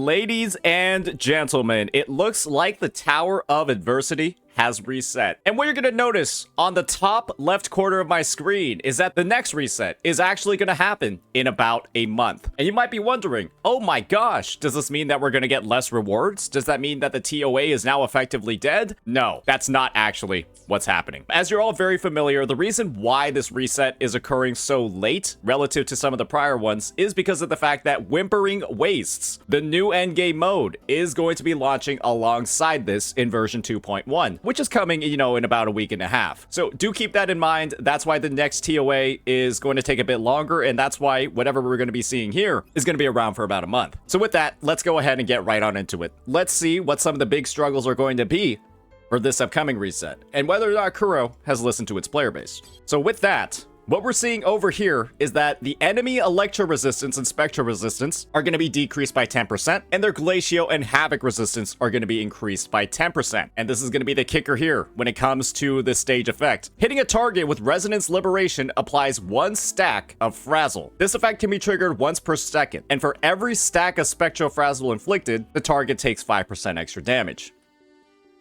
Ladies and gentlemen, it looks like the Tower of Adversity has reset. And what you're gonna notice on the top left corner of my screen is that the next reset is actually gonna happen in about a month. And you might be wondering, oh my gosh, does this mean that we're gonna get less rewards? Does that mean that the ToA is now effectively dead? No, that's not actually what's happening. As you're all very familiar, the reason why this reset is occurring so late relative to some of the prior ones is because of the fact that Whimpering Wastes, the new endgame mode, is going to be launching alongside this in version 2.1. Which is coming, in about a week and a half. So do keep that in mind. That's why the next ToA is going to take a bit longer, and that's why whatever we're going to be seeing here is going to be around for about a month. So with that, let's go ahead and get right on into it. Let's see what some of the big struggles are going to be for this upcoming reset, and whether or not Kuro has listened to its player base. So with that, what we're seeing over here is that the enemy Electro resistance and Spectro resistance are going to be decreased by 10%, and their Glacio and Havoc resistance are going to be increased by 10%. And this is going to be the kicker here when it comes to this stage effect. Hitting a target with Resonance Liberation applies 1 stack of Frazzle. This effect can be triggered once per second, and for every stack of Spectro Frazzle inflicted, the target takes 5% extra damage.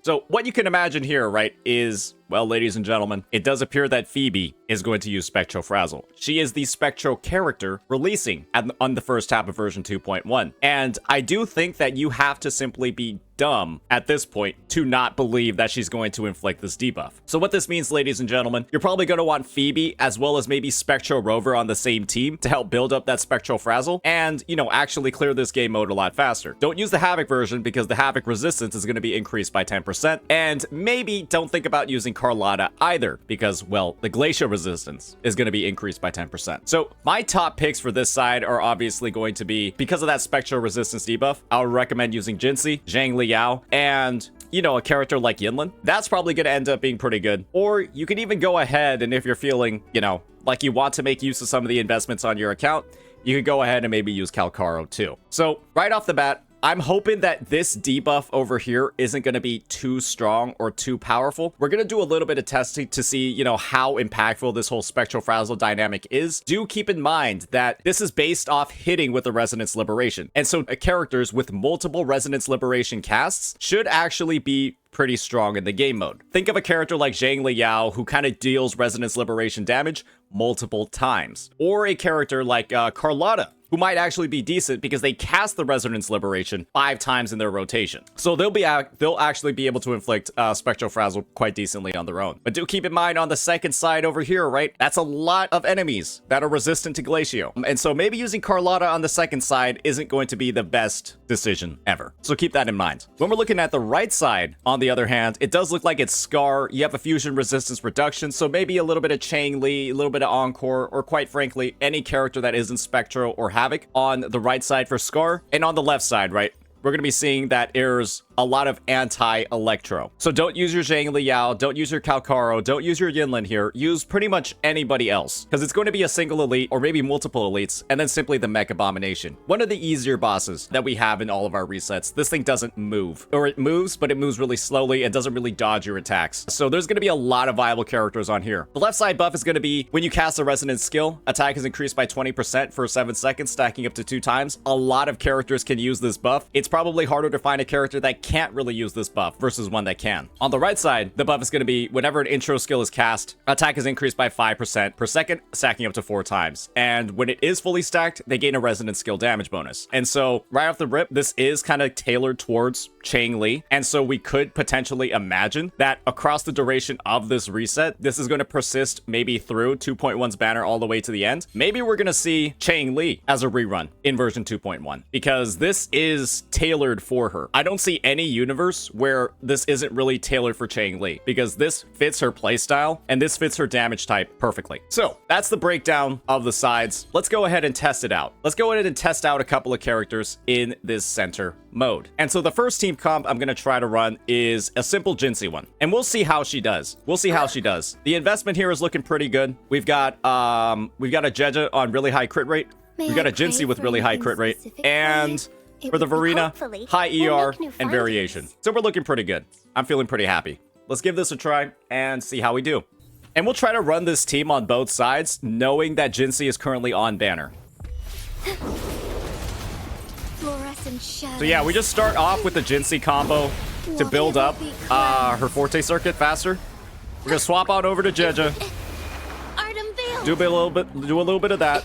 So what you can imagine here, right, is, well, ladies and gentlemen, it does appear that Phoebe is going to use Spectro Frazzle. She is the Spectro character releasing on the first half of version 2.1. And I do think that you have to simply be dumb at this point to not believe that she's going to inflict this debuff. So what this means, ladies and gentlemen, you're probably going to want Phoebe as well as maybe Spectro Rover on the same team to help build up that Spectro Frazzle and, actually clear this game mode a lot faster. Don't use the Havoc version because the Havoc resistance is going to be increased by 10%. And maybe don't think about using Carlotta either because, well, the Glacio resistance is going to be increased by 10%. So my top picks for this side are obviously going to be, because of that Spectro resistance debuff, I would recommend using Jinhsi, Xiangli, and a character like Yinlin. That's probably going to end up being pretty good. Or you can even go ahead and if you're feeling, like you want to make use of some of the investments on your account, you could go ahead and maybe use Calcaro too. So right off the bat, I'm hoping that this debuff over here isn't going to be too strong or too powerful. We're going to do a little bit of testing to see, how impactful this whole Spectral Frazzle dynamic is. Do keep in mind that this is based off hitting with the Resonance Liberation. And so characters with multiple Resonance Liberation casts should actually be pretty strong in the game mode. Think of a character like Xiangli who kind of deals Resonance Liberation damage multiple times. Or a character like Carlotta, who might actually be decent because they cast the Resonance Liberation 5 times in their rotation. So they'll actually be able to inflict Spectro Frazzle quite decently on their own. But do keep in mind on the second side over here, right? That's a lot of enemies that are resistant to Glacio. And so maybe using Carlotta on the second side isn't going to be the best decision ever. So keep that in mind. When we're looking at the right side, on the other hand, it does look like it's Scar. You have a fusion resistance reduction, so maybe a little bit of Xiangli, a little bit of Encore, or quite frankly, any character that isn't Spectro or Havoc on the right side for Scar. And on the left side, right, we're going to be seeing that there's a lot of anti-Electro. So don't use your Xiangli, don't use your Calcaro, don't use your Yinlin here. Use pretty much anybody else, because it's going to be a single elite or maybe multiple elites, and then simply the Mech Abomination. One of the easier bosses that we have in all of our resets. This thing doesn't move, or it moves, but it moves really slowly and doesn't really dodge your attacks. So there's going to be a lot of viable characters on here. The left side buff is going to be when you cast a Resonance skill, attack is increased by 20% for 7 seconds, stacking up to 2 times. A lot of characters can use this buff. It's probably harder to find a character that can't really use this buff versus one that can. On the right side, the buff is going to be whenever an intro skill is cast, attack is increased by 5% per second, stacking up to 4 times. And when it is fully stacked, they gain a resonance skill damage bonus. And so right off the rip, this is kind of tailored towards Xiangli. And so we could potentially imagine that across the duration of this reset, this is going to persist maybe through 2.1's banner all the way to the end. Maybe we're going to see Xiangli as a rerun in version 2.1 because this is tailored for her. I don't see any universe where this isn't really tailored for Xiangli because this fits her playstyle and this fits her damage type perfectly. So that's the breakdown of the sides. Let's go ahead and test it out. Let's go ahead and test out a couple of characters in this center mode. And so the first team comp I'm going to try to run is a simple Jinhsi one. And we'll see how she does. We'll see how she does. The investment here is looking pretty good. We've got a Jeja on really high crit rate. We've got a Jinhsi with really high crit rate. And for the Verena, high ER and variation. So we're looking pretty good. I'm feeling pretty happy. Let's give this a try and see how we do. And we'll try to run this team on both sides, knowing that Jinhsi is currently on banner. So yeah, we just start off with the Jinhsi combo to build up her Forte circuit faster. We're gonna swap out over to Jeja. Do a little bit of that.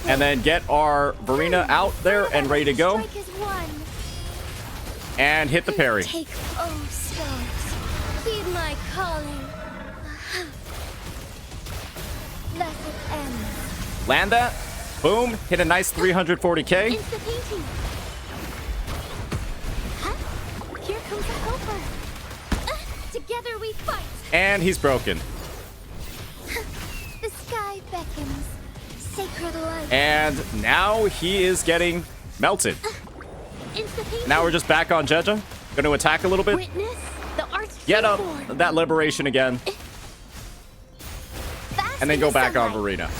And then get our Verena out there and ready to go. And hit the parry. Take heed my calling. Let it end. Land that. Boom. Hit a nice 340k. Here comes a helper. Together we fight. And he's broken. The sky beckons. Sacred light. And now he is getting melted. Now we're just back on Jeja. Going to attack a little bit. Witness the Get up that liberation again. And then go back on Verena.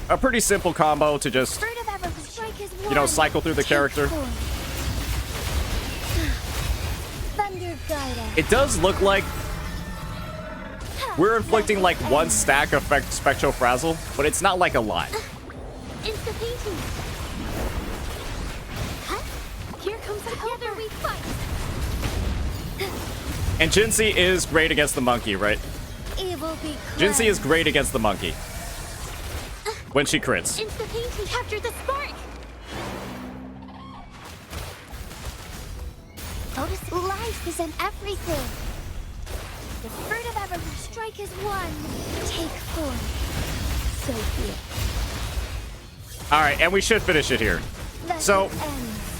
A pretty simple combo to just, you know, cycle through the character. It does look like we're inflicting like one stack of Spectro Frazzle, but it's not like a lot. Here comes together we fight. And Jinhsi is great against the monkey, right? Jinhsi is great against the monkey. When she crits. Capture the spark. Otis, life is in everything. The fruit of ever strike is one. Take form. So be it. All right, and we should finish it here. So,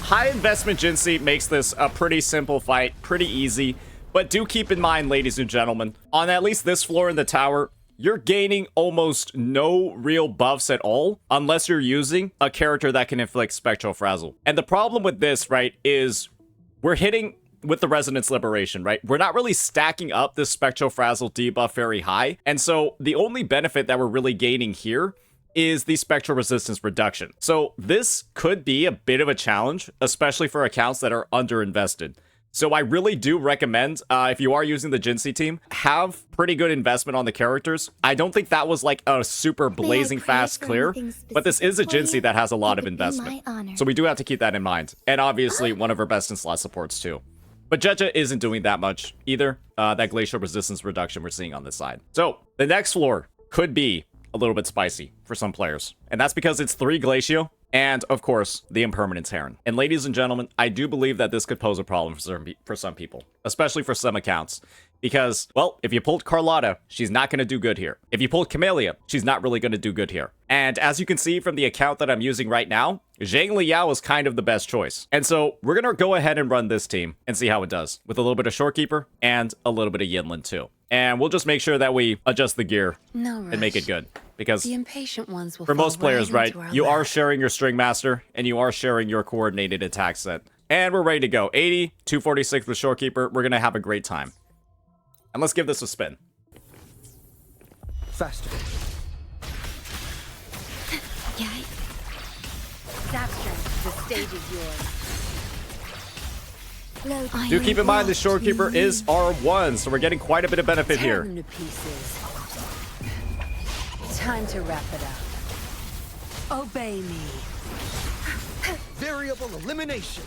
high investment Jinhsi makes this a pretty simple fight, pretty easy. But do keep in mind, ladies and gentlemen, on at least this floor in the tower, you're gaining almost no real buffs at all unless you're using a character that can inflict Spectral Frazzle. And the problem with this, right, is we're hitting with the Resonance Liberation, right? We're not really stacking up this Spectral Frazzle debuff very high. And so the only benefit that we're really gaining here is the Spectral Resistance reduction. So this could be a bit of a challenge, especially for accounts that are underinvested. So I really do recommend, if you are using the Jinhsi team, have pretty good investment on the characters. I don't think that was like a super blazing fast clear, but this is a Jinhsi that has a lot of investment. So we do have to keep that in mind. And obviously one of her best in slot supports too. But Jeja isn't doing that much either. That glacial resistance reduction we're seeing on this side. So the next floor could be a little bit spicy for some players. And that's because it's 3 Glacio. And, of course, the Impermanence Heron. And ladies and gentlemen, I do believe that this could pose a problem for some people, especially for some accounts. Because, well, if you pulled Carlotta, she's not going to do good here. If you pulled Camellia, she's not really going to do good here. And as you can see from the account that I'm using right now, Xiangli is kind of the best choice. And so we're going to go ahead and run this team and see how it does with a little bit of Shorekeeper and a little bit of Yinlin too. And we'll just make sure that we adjust the gear and make it good. Because the impatient ones will for most players, right, you are sharing your String Master and you are sharing your coordinated attack set. And we're ready to go. 80, 246 with Shorekeeper. We're going to have a great time. And let's give this a spin. Faster. Yay. Zapstring, the stage is yours. Do keep in mind the Shorekeeper is R1, so we're getting quite a bit of benefit here. Tear them to pieces. Time to wrap it up. Obey me. Variable elimination.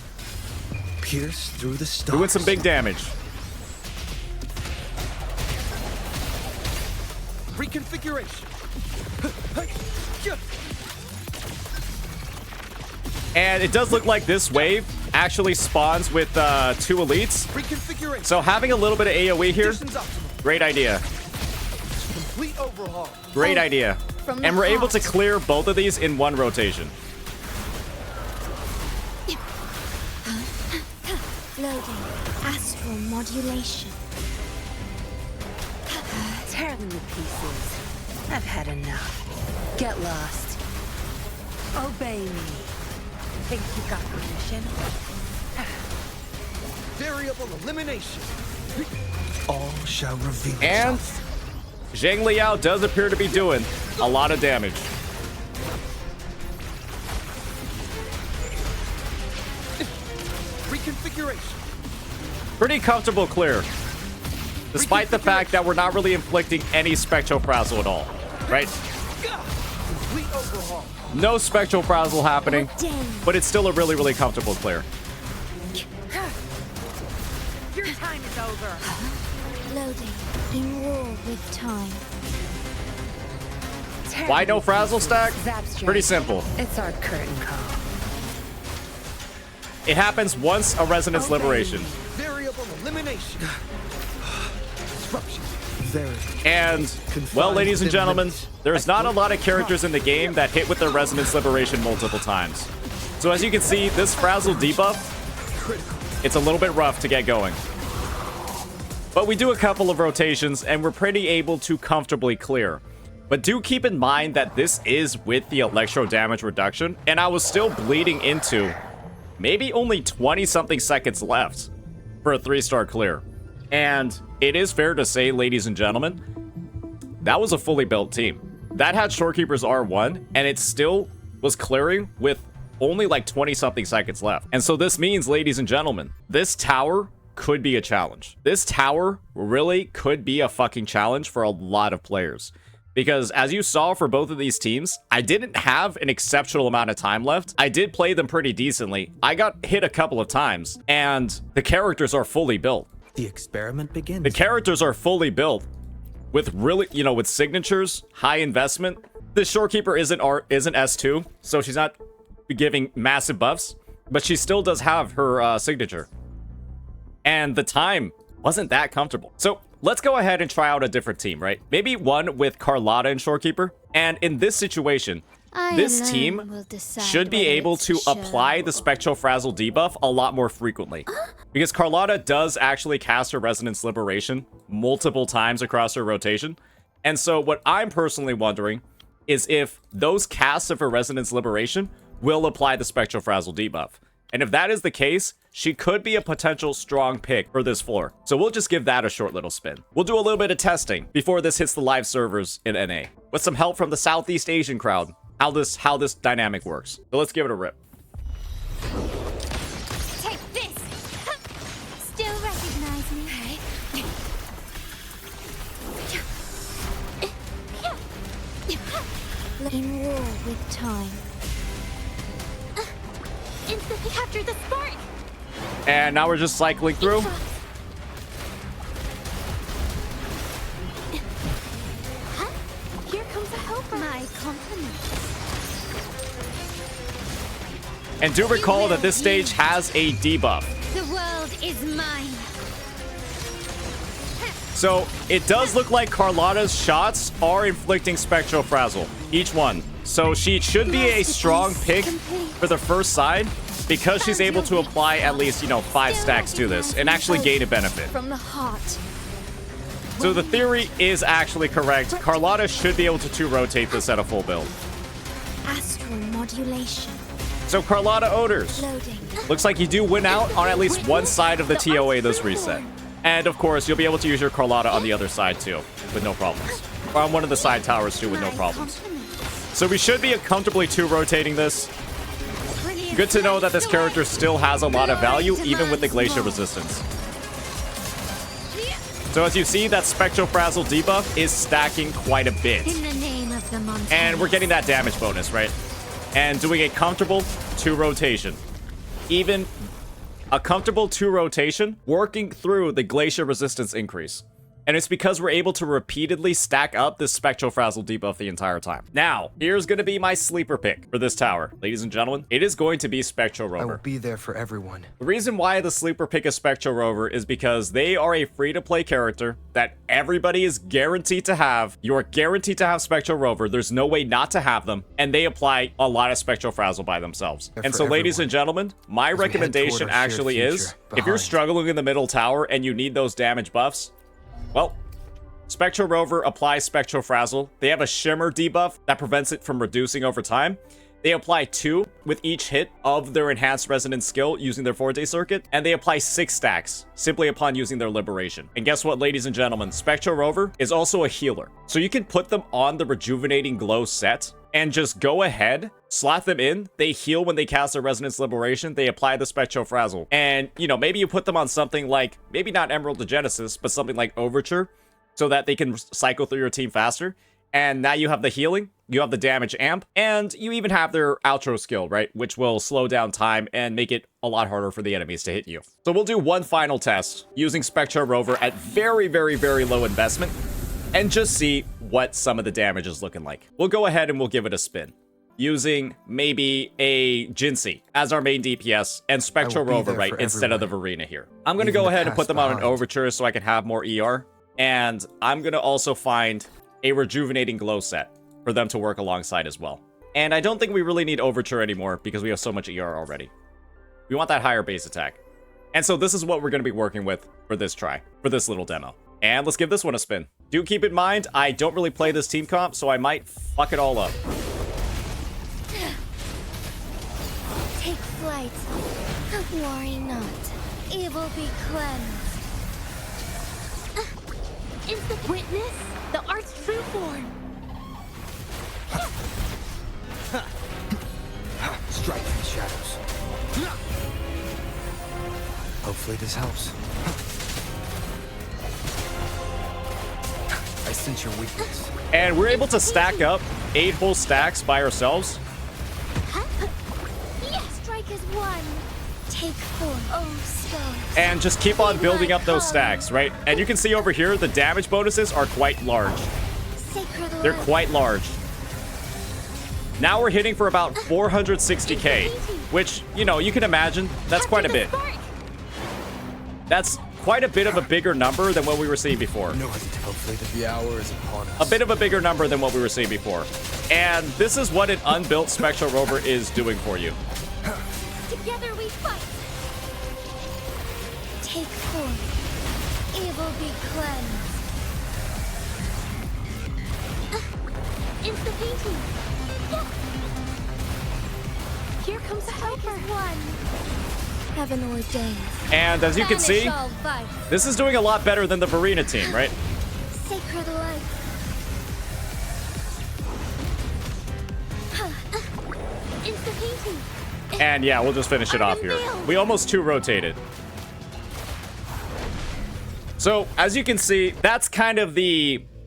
Pierce through the stars. Doing some big damage. Reconfiguration. And it does look like this wave actually spawns with 2 elites. Reconfiguration. So having a little bit of AoE here, great idea. Complete overhaul. Great idea. And we're able to clear both of these in one rotation. Loading. Astral modulation. Tear them to pieces. I've had enough. Get lost. Obey me. Think you got permission? Variable elimination. All shall reveal And Xiangli does appear to be doing a lot of damage. Reconfiguration. Pretty comfortable clear. Despite the fact that we're not really inflicting any Spectro Frazzle at all. Right? Complete overhaul. No Spectral Frazzle happening, but it's still a really, really comfortable clear. Your time is over. Loading. In war with time. Why no Frazzle stack? Pretty simple. It's our curtain call. It happens once a Resonance Liberation. Variable elimination. Disruption. Very. And, well, ladies and gentlemen, there's not a lot of characters in the game that hit with their Resonance Liberation multiple times. So as you can see, this Frazzle debuff, it's a little bit rough to get going. But we do a couple of rotations, and we're pretty able to comfortably clear. But do keep in mind that this is with the electro damage reduction, and I was still bleeding into maybe only 20-something seconds left for a 3-star clear. And it is fair to say, ladies and gentlemen, that was a fully built team. That had Shorekeeper's R1, and it still was clearing with only like 20-something seconds left. And so this means, ladies and gentlemen, this tower could be a challenge. This tower really could be a fucking challenge for a lot of players. Because as you saw for both of these teams, I didn't have an exceptional amount of time left. I did play them pretty decently. I got hit a couple of times, and the characters are fully built. The experiment begins. The characters are fully built with really, you know, with signatures, high investment. The Shorekeeper isn't S2, so she's not giving massive buffs, but she still does have her signature. And the time wasn't that comfortable. So let's go ahead and try out a different team, right? Maybe one with Carlotta and Shorekeeper. And in this situation, this team should be able to apply the Spectral Frazzle debuff a lot more frequently. Because Carlotta does actually cast her Resonance Liberation multiple times across her rotation. And so what I'm personally wondering is if those casts of her Resonance Liberation will apply the Spectral Frazzle debuff. And if that is the case, she could be a potential strong pick for this floor. So we'll just give that a short little spin. We'll do a little bit of testing before this hits the live servers in NA, with some help from the Southeast Asian crowd, how this dynamic works. So let's give it a rip. Take this! Still recognize me? In war with time. Instantly capture the spark! And now we're just cycling through. Here comes a helper. My compliments. And do recall that this stage has a debuff. The world is mine. So it does look like Carlotta's shots are inflicting Spectral Frazzle, each one. So she should be a strong pick for the first side because she's able to apply at least, 5 stacks to this and actually gain a benefit. From the heart. So the theory is actually correct. Carlotta should be able to 2-rotate this at a full build. Astral modulation. So Carlotta Odors. Loading. Looks like you do win out on at least one side of the ToA this reset. And of course, you'll be able to use your Carlotta on the other side too, with no problems. Or on one of the side towers too, with no problems. So we should be comfortably 2-rotating this. Good to know that this character still has a lot of value, even with the Glacier Resistance. So as you see, that Spectral Frazzle debuff is stacking quite a bit. In the name of the monster. And we're getting that damage bonus, right? And doing a comfortable 2-rotation. Even a comfortable 2-rotation, working through the Glacier Resistance increase. And it's because we're able to repeatedly stack up this Spectral Frazzle debuff the entire time. Now, here's going to be my sleeper pick for this tower. Ladies and gentlemen, it is going to be Spectro Rover. I will be there for everyone. The reason why the sleeper pick is Spectro Rover is because they are a free-to-play character that everybody is guaranteed to have. You're guaranteed to have Spectro Rover. There's no way not to have them. And they apply a lot of Spectral Frazzle by themselves. And so, ladies and gentlemen, my recommendation actually is, if you're struggling in the middle tower and you need those damage buffs, well, Spectro Rover applies Spectral Frazzle. They have a Shimmer debuff that prevents it from reducing over time. They apply 2 with each hit of their Enhanced Resonance skill using their 4-day circuit. And they apply 6 stacks simply upon using their Liberation. And guess what, ladies and gentlemen? Spectro Rover is also a healer. So you can put them on the Rejuvenating Glow set and just go ahead, slot them in. They heal when they cast their Resonance Liberation. They apply the Spectro Frazzle. And, maybe you put them on something like, maybe not Emerald to Genesis, but something like Overture, so that they can cycle through your team faster. And now you have the healing, you have the damage amp, and you even have their outro skill, right? Which will slow down time and make it a lot harder for the enemies to hit you. So we'll do one final test using Spectro Rover at very, very, very low investment and just see what some of the damage is looking like. We'll go ahead and we'll give it a spin using maybe a Jinhsi as our main DPS and Spectro Rover, right, instead of the Verena here. I'm going to go ahead and put them on an Overture so I can have more ER. And I'm going to also find a rejuvenating glow set for them to work alongside as well. And I don't think we really need Overture anymore because we have so much ER already. We want that higher base attack. And so this is what we're going to be working with for this try, for this little demo. And let's give this one a spin. Do keep in mind, I don't really play this team comp, so I might fuck it all up. Take flight. Worry not. Evil be cleansed. Instant witness the art's true form. Strike in the shadows. Hopefully this helps. I sense your weakness. And we're able to stack up 8 whole stacks by ourselves. Yes, strike is one. Take form, oh stars. And just keep on building up those stacks, right? And you can see over here, the damage bonuses are quite large. They're quite large. Now we're hitting for about 460k, which, you know, you can imagine, that's quite a bit. That's quite a bit of a bigger number than what we were seeing before. No, hopefully the hour is upon us. A bit of a bigger number than what we were seeing before. And this is what an unbuilt Spectro Rover is doing for you. Together we fight. Take form. Evil be cleansed. Instant painting. Here comes a helper. One. Heaven ordained. And as you can see, this is doing a lot better than the Verena team, right? Sacred light. Instant painting. And yeah, we'll just finish it off here. We almost 2-rotated. So, as you can see, that's kind of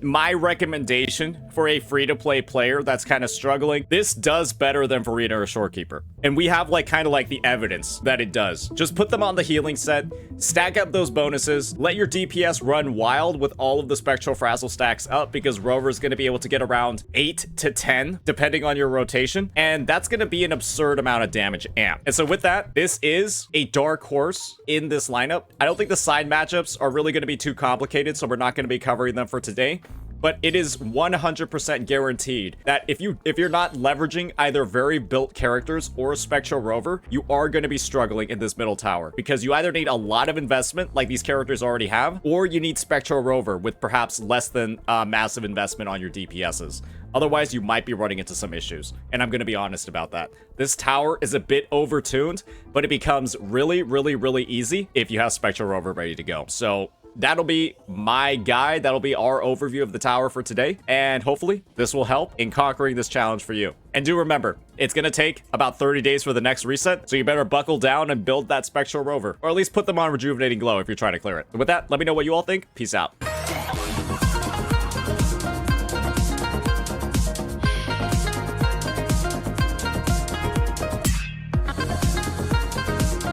my recommendation for a free-to-play player that's kind of struggling. This does better than Verena or Shorekeeper. And we have kind of the evidence that it does. Just put them on the healing set, stack up those bonuses, let your DPS run wild with all of the Spectral Frazzle stacks up because Rover's going to be able to get around 8 to 10 depending on your rotation. And that's going to be an absurd amount of damage amp. And so with that, this is a dark horse in this lineup. I don't think the side matchups are really going to be too complicated, so we're not going to be covering them for today. But it is 100% guaranteed that if you're not leveraging either very built characters or Spectro Rover, you are going to be struggling in this middle tower because you either need a lot of investment like these characters already have, or you need Spectro Rover with perhaps less than massive investment on your DPSs. Otherwise, you might be running into some issues, and I'm going to be honest about that. This tower is a bit overtuned, but it becomes really, really, really easy if you have Spectro Rover ready to go. So that'll be my guide. That'll be our overview of the tower for today. And hopefully this will help in conquering this challenge for you. And do remember, it's going to take about 30 days for the next reset. So you better buckle down and build that Spectral Rover, or at least put them on Rejuvenating Glow if you're trying to clear it. And with that, let me know what you all think. Peace out.